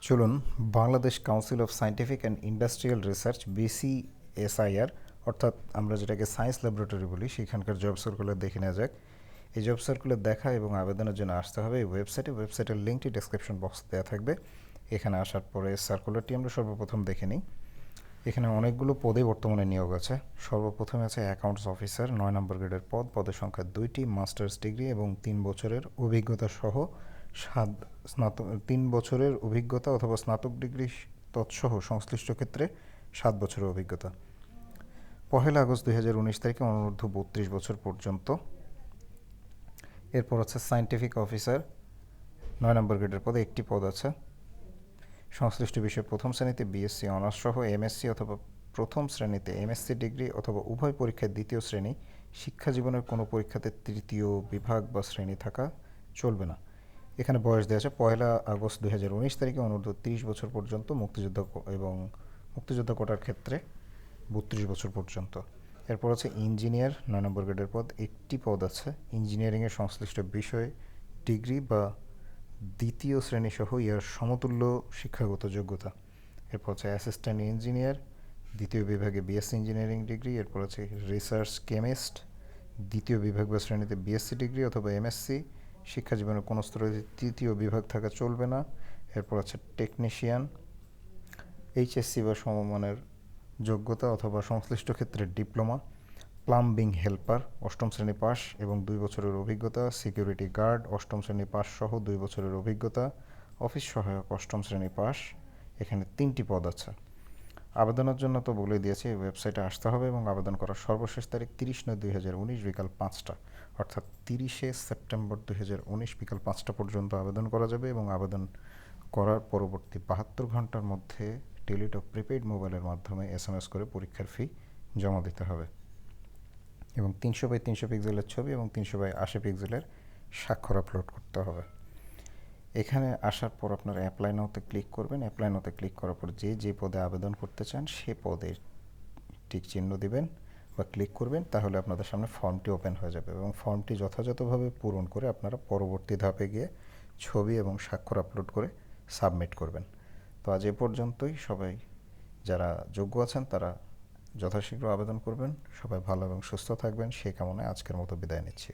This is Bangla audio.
চলুন Bangladesh council of scientific and industrial research BCSIR অর্থাৎ আমরা যেটাকে সায়েন্স ল্যাবরেটরি বলি সেখানকার জব সার্কুলার দেখে নেওয়া যাক। এই জব সার্কুলার দেখা এবং আবেদনের জন্য আসতে হবে এই ওয়েবসাইটের লিঙ্কটি ডেসক্রিপশন বক্সে দেওয়া থাকবে। এখানে আসার পরে সার্কুলারটি আমরা সর্বপ্রথম দেখে নিই। এখানে অনেকগুলো পদে বর্তমানে নিয়োগ আছে। সর্বপ্রথমে আছে অ্যাকাউন্টস অফিসার ৯ নম্বর গ্রেডের পদের সংখ্যা ২টি, মাস্টার্স ডিগ্রি এবং ৩ বছরের অভিজ্ঞতা সহ ৩ বছরের অভিজ্ঞতা অথবা স্নাতক ডিগ্রি তৎসহ সংশ্লিষ্ট ক্ষেত্রে ৭ বছরের অভিজ্ঞতা। ১ আগস্ট ২০১৯ তারিখে অনূর্ধ্ব ৩২ বছর পর্যন্ত। এরপর আছে সায়েন্টিফিক অফিসার ৯ নম্বর গ্রেডের পদে একটি পদ আছে। সংশ্লিষ্ট বিষয়ে প্রথম শ্রেণীতে BSc অনার্স সহ MSc অথবা প্রথম শ্রেণীতে MSc ডিগ্রি অথবা উভয় পরীক্ষায় দ্বিতীয় শ্রেণী, শিক্ষা জীবনের কোনো পরীক্ষাতে তৃতীয় বিভাগ বা শ্রেণী থাকা চলবে না। এখানে বয়স দেওয়া আছে ১ আগস্ট ২০১৯ তারিখে অনূর্ধ্ব ৩০ বছর পর্যন্ত, মুক্তিযোদ্ধা কোটার ক্ষেত্রে ৩২ বছর পর্যন্ত। এরপর আছে ইঞ্জিনিয়ার ৯ নম্বর গ্রেডের পদ, একটি পদ আছে। ইঞ্জিনিয়ারিংয়ের সংশ্লিষ্ট বিষয়ে ডিগ্রি বা দ্বিতীয় শ্রেণী সহ ইয়ার সমতুল্য শিক্ষাগত যোগ্যতা। এরপর আছে অ্যাসিস্ট্যান্ট ইঞ্জিনিয়ার, দ্বিতীয় বিভাগে BSc ইঞ্জিনিয়ারিং ডিগ্রি। এরপর আছে রিসার্চ কেমিস্ট, দ্বিতীয় বিভাগ বা শ্রেণীতে BSc ডিগ্রি অথবা MSc, শিক্ষা জীবনের কোনো স্তরে তৃতীয় বিভাগ থাকা চলবে না। এরপর আছে টেকনিশিয়ান, HSC বা সমমানের যোগ্যতা অথবা সংশ্লিষ্ট ক্ষেত্রে ডিপ্লোমা। প্লাম্বিং হেল্পার ৮ম শ্রেণী পাস এবং ২ বছরের অভিজ্ঞতা। সিকিউরিটি গার্ড ৮ম শ্রেণী পাস সহ ২ বছরের অভিজ্ঞতা। অফিস সহায়ক ৮ম শ্রেণী পাস। এখানে ৩টি পদ আছে। আবেদনের জন্য তো বলে দিয়েছি, এই ওয়েবসাইটে আসতে হবে এবং আবেদন করার সর্বশেষ তারিখ ৩০/৯/২০১৯ বিকাল ৫টা, অর্থাৎ ৩০শে সেপ্টেম্বর ২০১৯ বিকাল ৫টা পর্যন্ত আবেদন করা যাবে এবং আবেদন করার পরবর্তী ৭২ ঘন্টার মধ্যে টেলিটক প্রিপেইড মোবাইলের মাধ্যমে SMS করে পরীক্ষার ফি জমা দিতে হবে এবং ৩০০x৩০০ পিক্সেলের ছবি এবং ৩০০x৮০ পিক্সেলের স্বাক্ষর আপলোড করতে হবে। এখানে আসার পর আপনারা অ্যাপ্লাই নাওতে ক্লিক করবেন। অ্যাপ্লাই নাওতে ক্লিক করার পর যে পদে আবেদন করতে চান সে পদে টিক চিহ্ন দিবেন বা ক্লিক করবেন, তাহলে আপনাদের সামনে ফর্মটি ওপেন হয়ে যাবে এবং ফর্মটি যথাযথভাবে পূরণ করে আপনারা পরবর্তী ধাপে গিয়ে ছবি এবং স্বাক্ষর আপলোড করে সাবমিট করবেন। তো আজ এ পর্যন্তই। সবাই যারা যোগ্য আছেন তারা যথাশীঘ্র আবেদন করবেন। সবাই ভালো এবং সুস্থ থাকবেন সেই কামনায় আজকের মতো বিদায় নিচ্ছি।